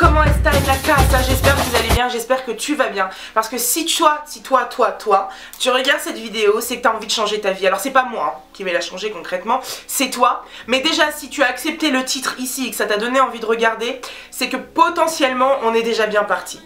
comment est-ce la casa? J'espère que vous allez bien, j'espère que tu vas bien. Parce que si toi, tu regardes cette vidéo, c'est que tu as envie de changer ta vie. Alors c'est pas moi qui vais la changer concrètement, c'est toi. Mais déjà, si tu as accepté le titre ici et que ça t'a donné envie de regarder, c'est que potentiellement, on est déjà bien parti.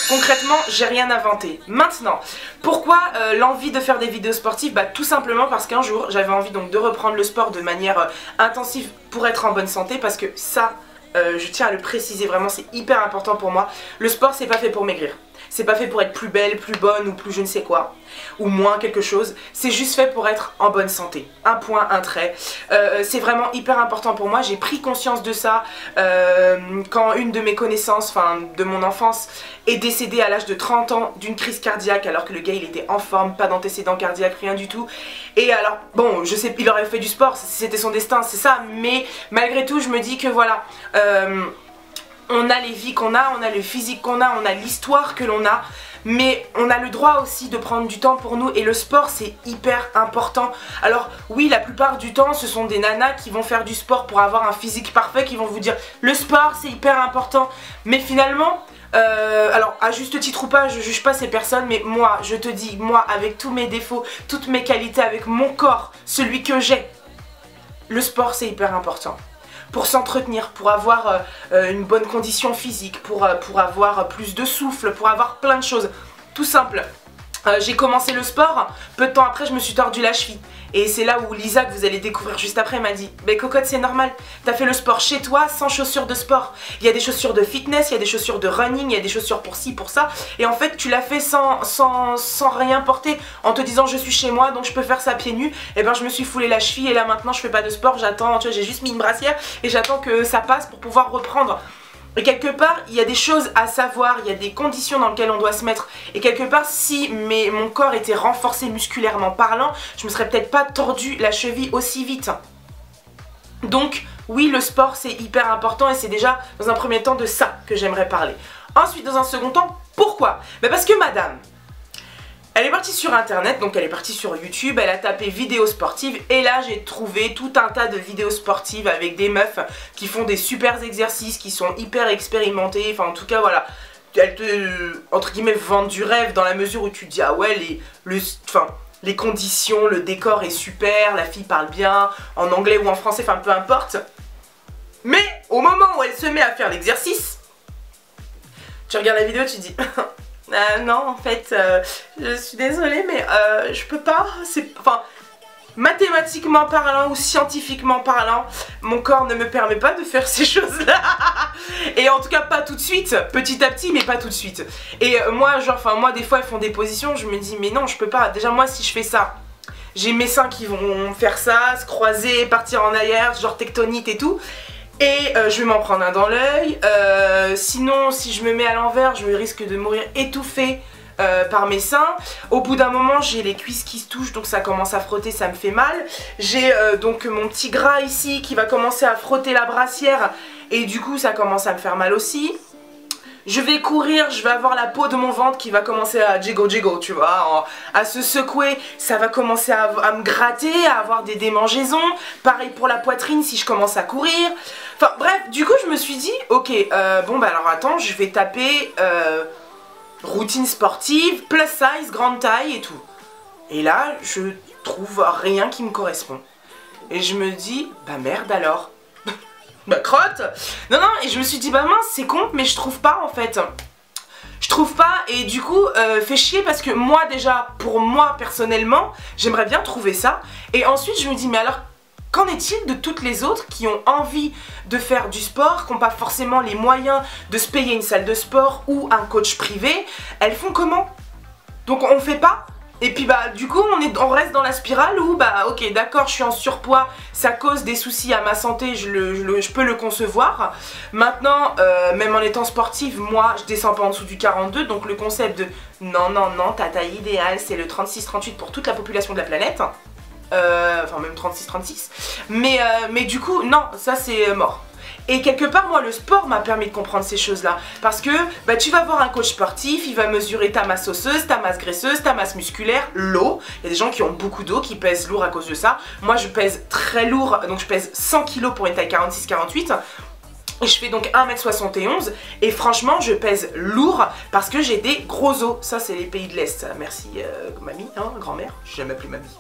Concrètement, j'ai rien inventé. Maintenant, pourquoi l'envie de faire des vidéos sportives? Bah tout simplement parce qu'un jour, j'avais envie donc de reprendre le sport de manière intensive pour être en bonne santé, parce que ça, je tiens à le préciser vraiment, c'est hyper important pour moi. Le sport, c'est pas fait pour maigrir. C'est pas fait pour être plus belle, plus bonne ou plus je ne sais quoi, ou moins quelque chose. C'est juste fait pour être en bonne santé. Un point, un trait. C'est vraiment hyper important pour moi. J'ai pris conscience de ça quand une de mes connaissances, enfin de mon enfance, est décédée à l'âge de 30 ans d'une crise cardiaque, alors que le gars il était en forme, pas d'antécédent cardiaque, rien du tout. Et alors, bon, je sais, il aurait fait du sport, c'était son destin, c'est ça, mais malgré tout, je me dis que voilà... on a les vies qu'on a, on a le physique qu'on a, on a l'histoire que l'on a, mais on a le droit aussi de prendre du temps pour nous, et le sport c'est hyper important. Alors oui, la plupart du temps ce sont des nanas qui vont faire du sport pour avoir un physique parfait, qui vont vous dire le sport c'est hyper important, mais finalement... alors à juste titre ou pas, je juge pas ces personnes, mais moi je te dis, moi avec tous mes défauts, toutes mes qualités, avec mon corps, celui que j'ai, le sport c'est hyper important. Pour s'entretenir, pour avoir une bonne condition physique, pour avoir plus de souffle, pour avoir plein de choses. Tout simple. J'ai commencé le sport, peu de temps après je me suis tordu la cheville. Et c'est là où Lisa, que vous allez découvrir juste après, m'a dit « Mais cocotte, c'est normal, t'as fait le sport chez toi sans chaussures de sport. Il y a des chaussures de fitness, il y a des chaussures de running, il y a des chaussures pour ci, pour ça. Et en fait, tu l'as fait sans rien porter, en te disant « Je suis chez moi, donc je peux faire ça pieds nus. » Et ben je me suis foulé la cheville et là maintenant je fais pas de sport, j'attends, tu vois, j'ai juste mis une brassière et j'attends que ça passe pour pouvoir reprendre. Et quelque part, il y a des choses à savoir, il y a des conditions dans lesquelles on doit se mettre. Et quelque part, si mon corps était renforcé musculairement parlant, je me serais peut-être pas tordu la cheville aussi vite. Donc, oui, le sport, c'est hyper important et c'est déjà, dans un premier temps, de ça que j'aimerais parler. Ensuite, dans un second temps, pourquoi? Bah parce que madame, elle est partie sur internet, donc elle est partie sur YouTube, elle a tapé vidéos sportives et là j'ai trouvé tout un tas de vidéos sportives avec des meufs qui font des super exercices, qui sont hyper expérimentées, enfin en tout cas voilà, elles te, entre guillemets, vendent du rêve dans la mesure où tu te dis ah ouais, les conditions, le décor est super, la fille parle bien, en anglais ou en français, enfin peu importe. Mais au moment où elle se met à faire l'exercice, tu regardes la vidéo, tu te dis... non en fait je suis désolée mais je peux pas, enfin mathématiquement parlant ou scientifiquement parlant, mon corps ne me permet pas de faire ces choses là. Et en tout cas pas tout de suite, petit à petit mais pas tout de suite. Et moi genre, enfin moi des fois elles font des positions, je me dis mais non je peux pas, déjà moi si je fais ça, j'ai mes seins qui vont faire ça, se croiser, partir en arrière, genre tectonique et tout. Et je vais m'en prendre un dans l'œil, sinon si je me mets à l'envers je risque de mourir étouffée par mes seins. Au bout d'un moment j'ai les cuisses qui se touchent donc ça commence à frotter, ça me fait mal. J'ai donc mon petit gras ici qui va commencer à frotter la brassière et du coup ça commence à me faire mal aussi. Je vais courir, je vais avoir la peau de mon ventre qui va commencer à jiggle, tu vois, à se secouer, ça va commencer à me gratter, à avoir des démangeaisons. Pareil pour la poitrine si je commence à courir. Enfin bref, du coup je me suis dit, ok, bon bah alors attends, je vais taper routine sportive, plus size, grande taille et tout. Et là, je trouve rien qui me correspond. Et je me dis, bah merde alors. Bah crotte. Non et je me suis dit bah mince c'est con mais je trouve pas en fait. Je trouve pas et du coup fait chier parce que moi déjà pour moi personnellement j'aimerais bien trouver ça. Et ensuite je me dis mais alors qu'en est-il de toutes les autres qui ont envie de faire du sport, qui n'ont pas forcément les moyens de se payer une salle de sport ou un coach privé? Elles font comment? Donc on fait pas? Et puis bah du coup on reste dans la spirale où bah ok d'accord je suis en surpoids, ça cause des soucis à ma santé, je peux le concevoir. Maintenant même en étant sportive, moi je descends pas en dessous du 42, donc le concept de non ta taille idéale c'est le 36-38 pour toute la population de la planète. Enfin même 36-36. Mais du coup non, ça c'est mort. Et quelque part, moi, le sport m'a permis de comprendre ces choses-là. Parce que bah, tu vas voir un coach sportif, il va mesurer ta masse osseuse, ta masse graisseuse, ta masse musculaire, l'eau. Il y a des gens qui ont beaucoup d'eau, qui pèsent lourd à cause de ça. Moi, je pèse très lourd, donc je pèse 100 kg pour une taille 46-48. Je fais donc 1m71 et franchement je pèse lourd parce que j'ai des gros os. Ça c'est les pays de l'Est. Merci mamie, hein, grand-mère. Je vais jamais appeler mamie.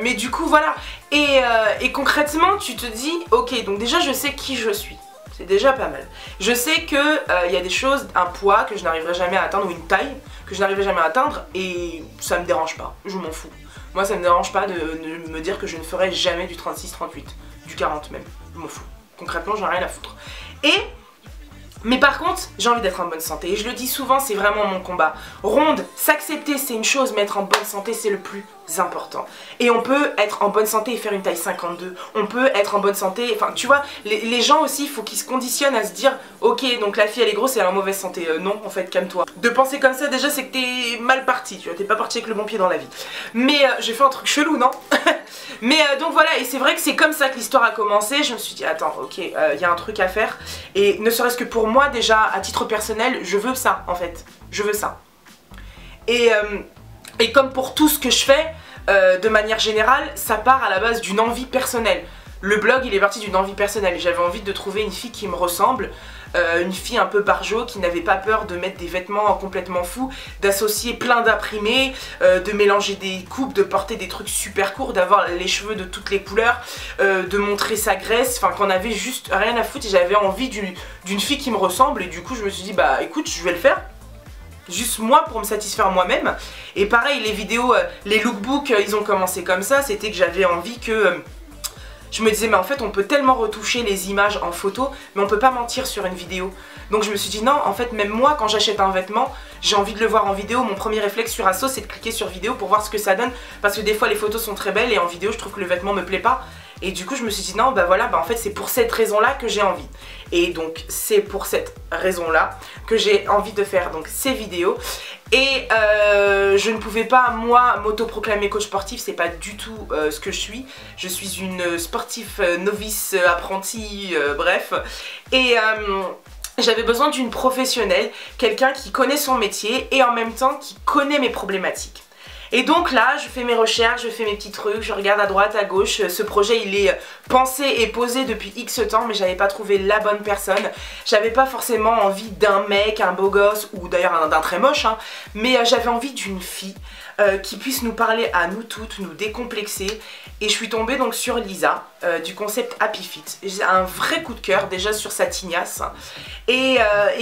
mais du coup voilà. Et concrètement tu te dis ok, donc déjà je sais qui je suis. C'est déjà pas mal. Je sais que y a des choses, un poids que je n'arriverai jamais à atteindre ou une taille que je n'arriverai jamais à atteindre et ça me dérange pas. Je m'en fous. Moi ça me dérange pas de me dire que je ne ferai jamais du 36-38, du 40 même. Je m'en fous. Concrètement, j'en ai rien à foutre. Mais par contre, j'ai envie d'être en bonne santé. Et je le dis souvent, c'est vraiment mon combat. Ronde, s'accepter, c'est une chose, mais être en bonne santé, c'est le plus important. Et on peut être en bonne santé et faire une taille 52. On peut être en bonne santé, enfin, tu vois, les gens aussi, il faut qu'ils se conditionnent à se dire ok, donc la fille, elle est grosse et elle est en mauvaise santé. Non, en fait, calme-toi. De penser comme ça, déjà, c'est que t'es mal parti, tu vois. T'es pas parti avec le bon pied dans la vie. Mais j'ai fait un truc chelou, non? Mais donc voilà, et c'est vrai que c'est comme ça que l'histoire a commencé. Je me suis dit attends, ok, y a un truc à faire. Et ne serait-ce que pour moi déjà, à titre personnel, je veux ça en fait. Je veux ça. Et comme pour tout ce que je fais, de manière générale, ça part à la base d'une envie personnelle. Le blog il est parti d'une envie personnelle. J'avais envie de trouver une fille qui me ressemble. Une fille un peu barjo qui n'avait pas peur de mettre des vêtements complètement fous, d'associer plein d'imprimés, de mélanger des coupes, de porter des trucs super courts, d'avoir les cheveux de toutes les couleurs, de montrer sa graisse, enfin qu'on avait juste rien à foutre et j'avais envie d'une fille qui me ressemble et du coup je me suis dit bah écoute je vais le faire. Juste moi pour me satisfaire moi-même. Et pareil les vidéos, les lookbooks ils ont commencé comme ça, c'était que j'avais envie que... je me disais mais en fait on peut tellement retoucher les images en photo mais on peut pas mentir sur une vidéo. Donc je me suis dit non en fait même moi quand j'achète un vêtement j'ai envie de le voir en vidéo. Mon premier réflexe sur Asos c'est de cliquer sur vidéo pour voir ce que ça donne parce que des fois les photos sont très belles et en vidéo je trouve que le vêtement me plaît pas. Et du coup je me suis dit non bah voilà bah en fait c'est pour cette raison là que j'ai envie. Et donc c'est pour cette raison là que j'ai envie de faire donc ces vidéos. Et je ne pouvais pas moi m'autoproclamer coach sportif, c'est pas du tout ce que je suis. Je suis une sportive novice apprentie, bref. Et j'avais besoin d'une professionnelle, quelqu'un qui connaît son métier et en même temps qui connaît mes problématiques. Et donc là, je fais mes recherches, je fais mes petits trucs, je regarde à droite, à gauche. Ce projet, il est pensé et posé depuis X temps, mais j'avais pas trouvé la bonne personne. J'avais pas forcément envie d'un mec, un beau gosse, ou d'ailleurs d'un très moche, hein, mais j'avais envie d'une fille qui puisse nous parler à nous toutes, nous décomplexer. Et je suis tombée donc sur Lisa, du concept Happy Fit. J'ai un vrai coup de cœur déjà sur sa tignasse. Et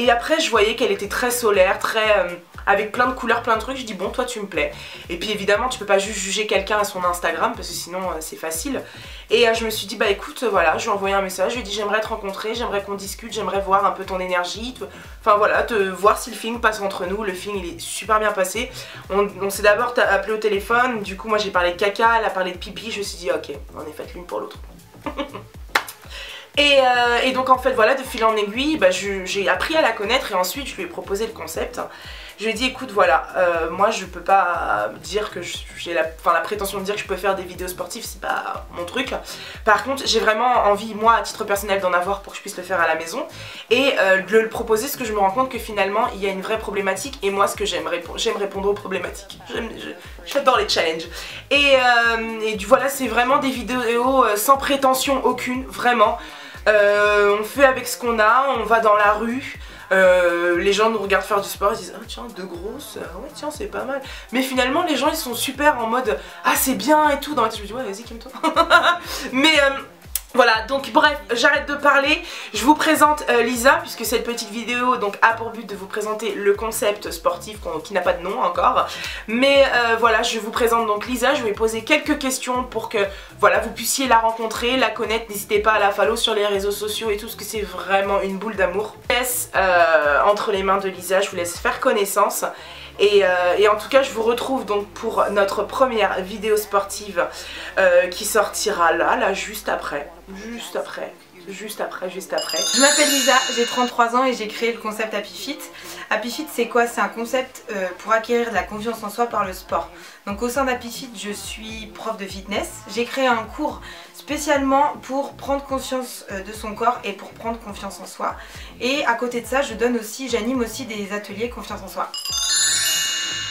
après, je voyais qu'elle était très solaire, très... avec plein de couleurs, plein de trucs, je dis bon toi tu me plais. Et puis évidemment tu peux pas juste juger quelqu'un à son Instagram parce que sinon c'est facile. Et je me suis dit bah écoute voilà, je lui ai envoyé un message, je lui ai dit j'aimerais te rencontrer, j'aimerais qu'on discute, j'aimerais voir un peu ton énergie, enfin voilà, voir si le feeling passe entre nous. Le feeling il est super bien passé. On s'est d'abord appelé au téléphone, du coup moi j'ai parlé de caca, elle a parlé de pipi, je me suis dit ok, on est fait l'une pour l'autre. Et donc en fait voilà, de fil en aiguille, bah, j'ai appris à la connaître et ensuite je lui ai proposé le concept. Je lui ai dit écoute voilà, moi je peux pas dire que j'ai la prétention de dire que je peux faire des vidéos sportives, c'est pas mon truc. Par contre j'ai vraiment envie moi à titre personnel d'en avoir pour que je puisse le faire à la maison. Et de le proposer parce que je me rends compte que finalement il y a une vraie problématique et moi ce que j'aime répondre aux problématiques. J'adore les challenges. Et voilà, c'est vraiment des vidéos sans prétention aucune, vraiment. On fait avec ce qu'on a, on va dans la rue. Les gens nous regardent faire du sport, ils disent ah tiens deux grosses, ouais tiens c'est pas mal. Mais finalement les gens ils sont super en mode ah c'est bien et tout. Dans la tête je me dis ouais vas-y calme-toi. Mais voilà, donc bref, j'arrête de parler, je vous présente Lisa, puisque cette petite vidéo donc a pour but de vous présenter le concept sportif qui n'a pas de nom encore. Mais voilà, je vous présente donc Lisa, je vais poser quelques questions pour que voilà, vous puissiez la rencontrer, la connaître. N'hésitez pas à la follow sur les réseaux sociaux et tout, parce que c'est vraiment une boule d'amour. Je vous laisse entre les mains de Lisa, je vous laisse faire connaissance. Et en tout cas je vous retrouve donc pour notre première vidéo sportive qui sortira là juste après. Je m'appelle Lisa, j'ai 33 ans et j'ai créé le concept Happy Fit. Happy Fit c'est quoi? C'est un concept pour acquérir de la confiance en soi par le sport. Donc au sein d'Happy Fit je suis prof de fitness. J'ai créé un cours spécialement pour prendre conscience de son corps et pour prendre confiance en soi. Et à côté de ça j'anime aussi des ateliers confiance en soi.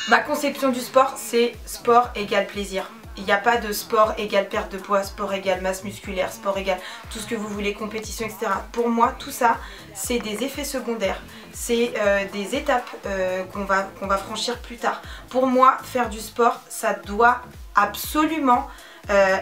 Ma conception du sport, c'est sport égale plaisir. il n'y a pas de sport égale perte de poids, sport égale masse musculaire, sport égale tout ce que vous voulez, compétition, etc. Pour moi, tout ça, c'est des effets secondaires. C'est des étapes qu'on va franchir plus tard. Pour moi, faire du sport, ça doit absolument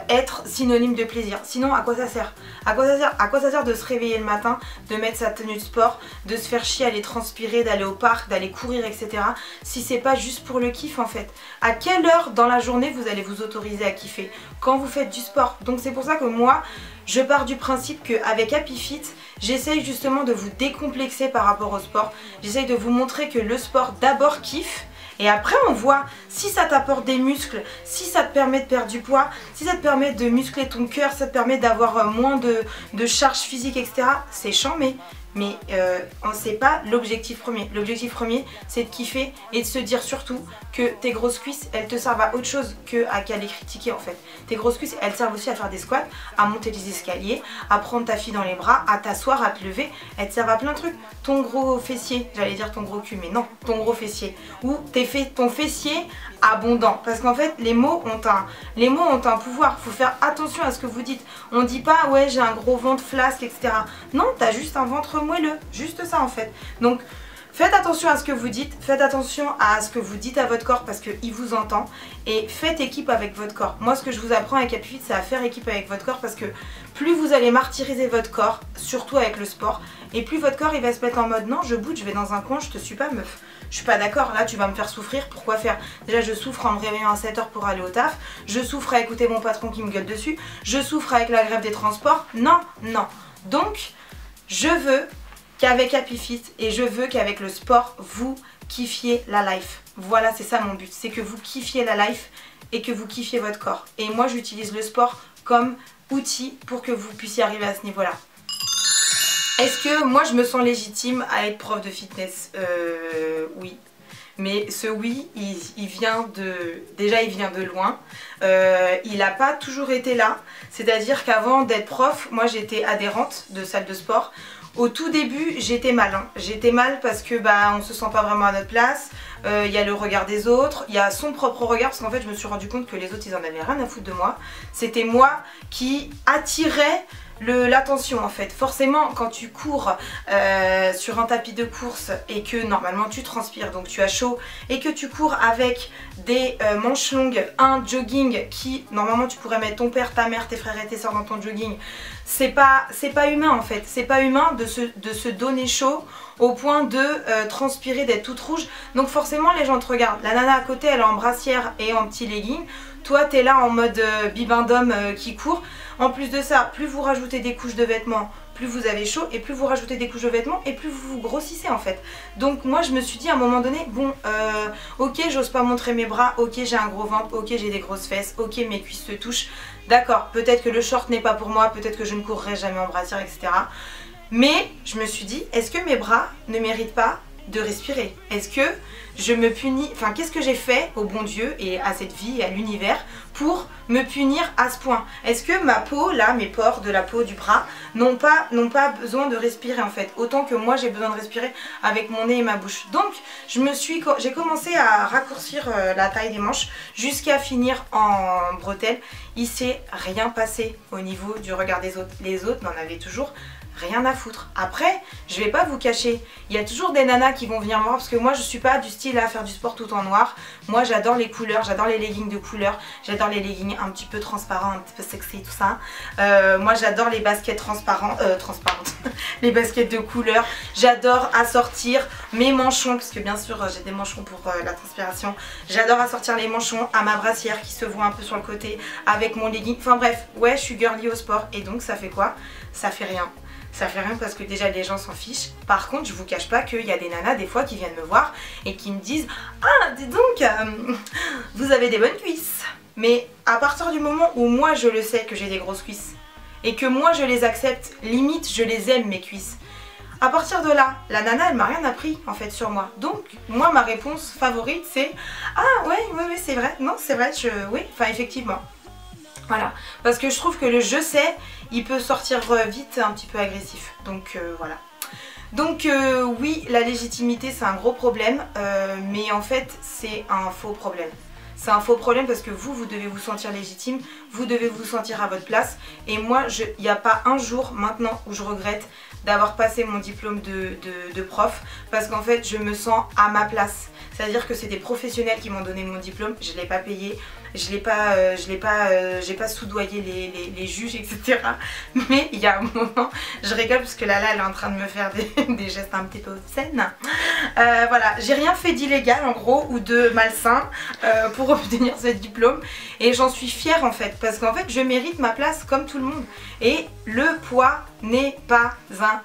être synonyme de plaisir. Sinon, à quoi ça sert? À quoi ça sert de se réveiller le matin, de mettre sa tenue de sport, de se faire chier, aller transpirer, d'aller au parc, d'aller courir, etc. si c'est pas juste pour le kiff en fait? À quelle heure dans la journée vous allez vous autoriser à kiffer? Quand vous faites du sport. Donc c'est pour ça que moi, je pars du principe qu'avec Happy Fit, j'essaye justement de vous décomplexer par rapport au sport. J'essaye de vous montrer que le sport d'abord kiffe. Et après on voit si ça t'apporte des muscles, si ça te permet de perdre du poids, si ça te permet de muscler ton cœur, ça te permet d'avoir moins de charge physique, etc. C'est chambé. Mais c'est pas l'objectif premier. L'objectif premier, c'est de kiffer et de se dire surtout que tes grosses cuisses, elles te servent à autre chose qu'à les critiquer en fait. Tes grosses cuisses, elles servent aussi à faire des squats, à monter des escaliers, à prendre ta fille dans les bras, à t'asseoir, à te lever. Elles te servent à plein de trucs. Ton gros fessier, j'allais dire ton gros cul, mais non, ton gros fessier. Ou ton fessier abondant. Parce qu'en fait, les mots ont un pouvoir. Faut faire attention à ce que vous dites. On dit pas, ouais, j'ai un gros ventre flasque, etc. Non, t'as juste un ventre moelleux, juste ça en fait. Donc faites attention à ce que vous dites, faites attention à ce que vous dites à votre corps parce qu'il vous entend et faites équipe avec votre corps. Moi ce que je vous apprends avec Happy Fit, c'est à faire équipe avec votre corps parce que plus vous allez martyriser votre corps, surtout avec le sport, et plus votre corps il va se mettre en mode non je bouge, je vais dans un coin, je te suis pas meuf. Je suis pas d'accord, là tu vas me faire souffrir, pourquoi faire? Déjà je souffre en me réveillant à 7 h pour aller au taf, je souffre à écouter mon patron qui me gueule dessus, je souffre avec la grève des transports, non, non. Donc je veux qu'avec Happy Fit et je veux qu'avec le sport, vous kiffiez la life. Voilà, c'est ça mon but, c'est que vous kiffiez la life et que vous kiffiez votre corps. Et moi, j'utilise le sport comme outil pour que vous puissiez arriver à ce niveau-là. Est-ce que moi, je me sens légitime à être prof de fitness? Oui. Mais ce oui, il vient de loin. Il n'a pas toujours été là. C'est-à-dire qu'avant d'être prof, moi j'étais adhérente de salle de sport. Au tout début, j'étais mal. J'étais mal parce que on se sent pas vraiment à notre place. Il y a le regard des autres, il y a son propre regard parce qu'en fait je me suis rendu compte que les autres ils en avaient rien à foutre de moi. C'était moi qui attirais l'attention en fait. Forcément quand tu cours sur un tapis de course et que normalement tu transpires donc tu as chaud et que tu cours avec des manches longues, un jogging qui normalement tu pourrais mettre ton père, ta mère, tes frères et tes soeurs dans ton jogging, c'est pas humain en fait. C'est pas humain de se donner chaud au point de transpirer, d'être toute rouge. Donc forcément les gens te regardent. La nana à côté elle est en brassière et en petit legging. Toi t'es là en mode bibendum qui court. En plus de ça, plus vous rajoutez des couches de vêtements, plus vous avez chaud, et plus vous rajoutez des couches de vêtements et plus vous vous grossissez en fait. Donc moi je me suis dit à un moment donné, bon ok j'ose pas montrer mes bras, ok j'ai un gros ventre, ok j'ai des grosses fesses, ok mes cuisses se touchent, d'accord peut-être que le short n'est pas pour moi, peut-être que je ne courrai jamais en brassière, etc. Mais je me suis dit, est-ce que mes bras ne méritent pas de respirer? Est-ce que je me punis, enfin qu'est-ce que j'ai fait au bon Dieu et à cette vie et à l'univers pour me punir à ce point? Est-ce que ma peau, là, mes pores de la peau du bras n'ont pas besoin de respirer en fait, autant que moi j'ai besoin de respirer avec mon nez et ma bouche? Donc j'ai commencé à raccourcir la taille des manches jusqu'à finir en bretelles. Il s'est rien passé au niveau du regard des autres. Les autres n'en avaient toujours rien à foutre. Après, je vais pas vous cacher, il y a toujours des nanas qui vont venir me voir parce que moi je suis pas du style à faire du sport tout en noir. Moi j'adore les couleurs, j'adore les leggings de couleurs, j'adore les leggings un petit peu transparents, un petit peu sexy, tout ça. Moi j'adore les baskets transparentes, les baskets de couleurs. J'adore assortir mes manchons, parce que bien sûr j'ai des manchons pour la transpiration. J'adore assortir les manchons à ma brassière qui se voit un peu sur le côté avec mon legging. Enfin bref, ouais je suis girly au sport et donc ça fait quoi? Ça fait rien. Ça fait rien parce que déjà les gens s'en fichent. Par contre je vous cache pas qu'il y a des nanas des fois qui viennent me voir et qui me disent ah dis donc vous avez des bonnes cuisses. Mais à partir du moment où moi je le sais que j'ai des grosses cuisses et que moi je les accepte, limite je les aime mes cuisses, à partir de là la nana elle m'a rien appris en fait sur moi. Donc moi ma réponse favorite c'est ah ouais c'est vrai, non c'est vrai, oui enfin effectivement. Voilà, parce que je trouve que le je sais, il peut sortir vite un petit peu agressif. Donc voilà. Donc oui, la légitimité c'est un gros problème, mais en fait c'est un faux problème. c'est un faux problème parce que vous devez vous sentir légitime, vous devez vous sentir à votre place. Et moi, il n'y a pas un jour maintenant où je regrette d'avoir passé mon diplôme de prof parce qu'en fait, je me sens à ma place. C'est-à-dire que c'est des professionnels qui m'ont donné mon diplôme, je ne l'ai pas payé, j'ai pas soudoyé les juges, etc. Mais il y a un moment, je rigole parce que Lala elle est en train de me faire des gestes un petit peu obscènes. Voilà, j'ai rien fait d'illégal en gros ou de malsain pour obtenir ce diplôme et j'en suis fière en fait parce qu'en fait je mérite ma place comme tout le monde et le poids n'est pas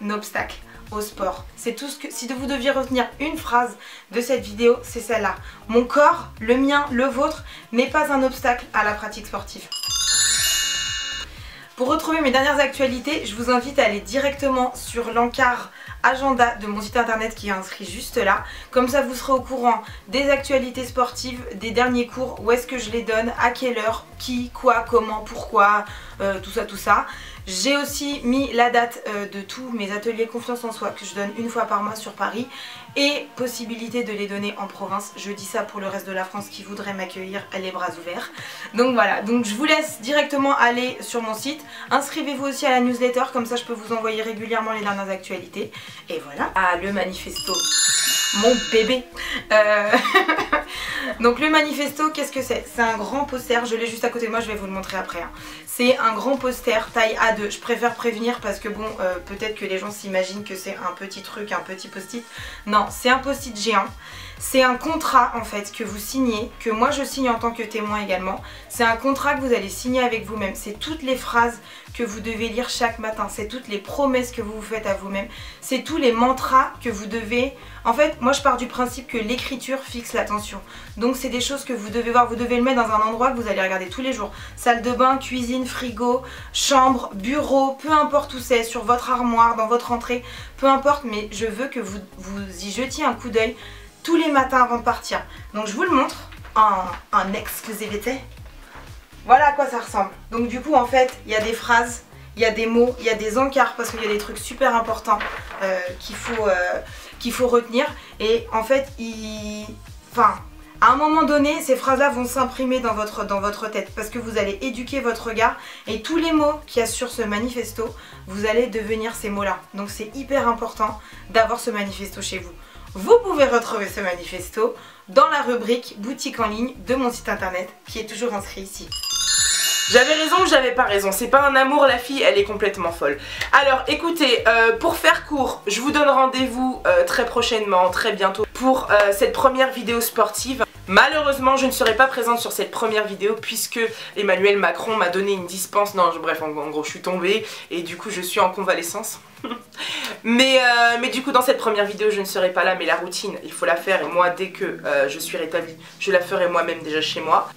un obstacle au sport. C'est tout ce que, si vous deviez retenir une phrase de cette vidéo, c'est celle-là. Mon corps, le mien, le vôtre, n'est pas un obstacle à la pratique sportive. Pour retrouver mes dernières actualités, je vous invite à aller directement sur l'encart agenda de mon site internet qui est inscrit juste là. Comme ça vous serez au courant des actualités sportives, des derniers cours, où est-ce que je les donne, à quelle heure, qui, quoi, comment, pourquoi, tout ça. J'ai aussi mis la date de tous mes ateliers confiance en soi que je donne une fois par mois sur Paris et possibilité de les donner en province. Je dis ça pour le reste de la France qui voudrait m'accueillir les bras ouverts. Donc voilà, donc je vous laisse directement aller sur mon site. Inscrivez-vous aussi à la newsletter, comme ça je peux vous envoyer régulièrement les dernières actualités. Et voilà, ah le manifesto, mon bébé. Donc le manifesto, qu'est-ce que c'est? C'est un grand poster, je l'ai juste à côté de moi, je vais vous le montrer après. C'est un grand poster taille A2, je préfère prévenir parce que bon, peut-être que les gens s'imaginent que c'est un petit truc, un petit post-it. Non, c'est un post-it géant. C'est un contrat en fait que vous signez, que moi je signe en tant que témoin également. C'est un contrat que vous allez signer avec vous-même. C'est toutes les phrases que vous devez lire chaque matin. C'est toutes les promesses que vous vous faites à vous-même. C'est tous les mantras que vous devez... En fait, moi je pars du principe que l'écriture fixe l'attention. Donc c'est des choses que vous devez voir. Vous devez le mettre dans un endroit que vous allez regarder tous les jours. Salle de bain, cuisine, frigo, chambre, bureau, peu importe où c'est, sur votre armoire, dans votre entrée, peu importe. Mais je veux que vous y jetiez un coup d'œil tous les matins avant de partir. Donc je vous le montre en exclusivité. Voilà à quoi ça ressemble. Donc du coup en fait il y a des phrases, il y a des mots, il y a des encarts parce qu'il y a des trucs super importants qu'il faut retenir. Et en fait à un moment donné, ces phrases-là vont s'imprimer dans votre tête parce que vous allez éduquer votre regard et tous les mots qu'il y a sur ce manifesto, vous allez devenir ces mots-là. Donc c'est hyper important d'avoir ce manifesto chez vous. Vous pouvez retrouver ce manifesto dans la rubrique boutique en ligne de mon site internet qui est toujours inscrit ici. J'avais raison ou j'avais pas raison, c'est pas un amour, la fille elle est complètement folle. Alors écoutez, pour faire court, je vous donne rendez-vous très prochainement, très bientôt pour cette première vidéo sportive. Malheureusement je ne serai pas présente sur cette première vidéo puisque Emmanuel Macron m'a donné une dispense, bref en gros je suis tombée et du coup je suis en convalescence. mais du coup dans cette première vidéo je ne serai pas là, mais la routine il faut la faire et moi dès que je suis rétablie je la ferai moi-même déjà chez moi.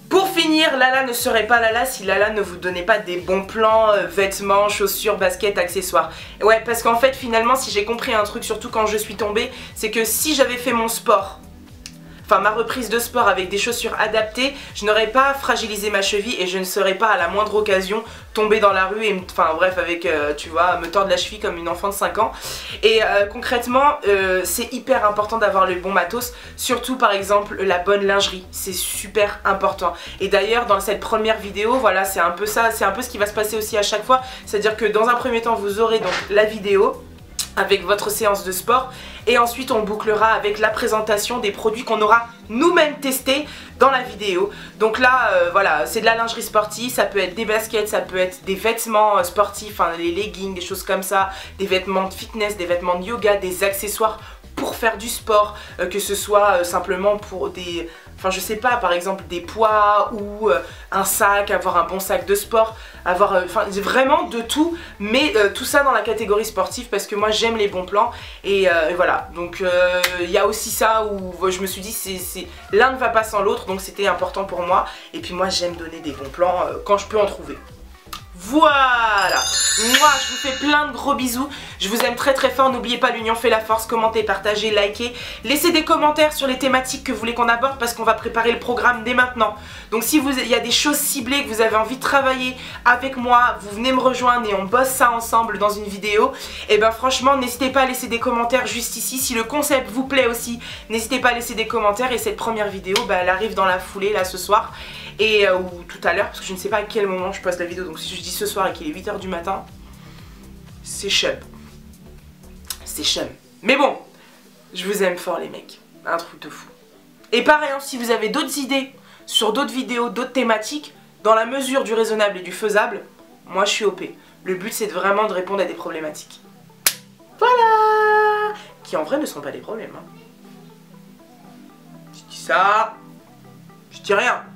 Pour finir, Lala ne serait pas Lala si Lala ne vous donnait pas des bons plans, vêtements, chaussures, baskets, accessoires. Ouais, parce qu'en fait finalement si j'ai compris un truc, surtout quand je suis tombée, c'est que si j'avais fait mon sport, enfin ma reprise de sport avec des chaussures adaptées, je n'aurais pas fragilisé ma cheville et je ne serais pas à la moindre occasion tombée dans la rue et enfin bref avec tu vois me tordre la cheville comme une enfant de 5 ans. Et concrètement c'est hyper important d'avoir le bon matos, surtout par exemple la bonne lingerie, c'est super important. Et d'ailleurs dans cette première vidéo voilà c'est un peu ça, c'est un peu ce qui va se passer aussi à chaque fois, c'est à dire que dans un premier temps vous aurez donc la vidéo avec votre séance de sport et ensuite on bouclera avec la présentation des produits qu'on aura nous-mêmes testés dans la vidéo. Donc là voilà, c'est de la lingerie sportive, ça peut être des baskets, ça peut être des vêtements sportifs, hein, les leggings, des choses comme ça, des vêtements de fitness, des vêtements de yoga, des accessoires pour faire du sport, que ce soit simplement pour des... Enfin je sais pas, par exemple des poids ou un sac, avoir un bon sac de sport, avoir enfin vraiment de tout, mais tout ça dans la catégorie sportive parce que moi j'aime les bons plans et voilà. Donc il y a aussi ça où je me suis dit l'un ne va pas sans l'autre, donc c'était important pour moi et puis moi j'aime donner des bons plans quand je peux en trouver. Voilà. Moi, je vous fais plein de gros bisous. Je vous aime très très fort. N'oubliez pas, l'union fait la force. Commentez, partagez, likez. Laissez des commentaires sur les thématiques que vous voulez qu'on aborde parce qu'on va préparer le programme dès maintenant. Donc si il y a des choses ciblées que vous avez envie de travailler avec moi, vous venez me rejoindre et on bosse ça ensemble dans une vidéo. Et ben franchement, n'hésitez pas à laisser des commentaires juste ici. Si le concept vous plaît aussi, n'hésitez pas à laisser des commentaires. Et cette première vidéo, elle arrive dans la foulée là ce soir. Et ou tout à l'heure, parce que je ne sais pas à quel moment je poste la vidéo. Donc si je dis ce soir et qu'il est 8 h du matin, c'est chum. C'est chum. Mais bon, je vous aime fort les mecs. Un truc de fou. Et pareil, si vous avez d'autres idées sur d'autres vidéos, d'autres thématiques, dans la mesure du raisonnable et du faisable, moi je suis OP. Le but c'est vraiment de répondre à des problématiques. Voilà. Qui en vrai ne sont pas des problèmes. Hein. Je dis ça, je dis rien.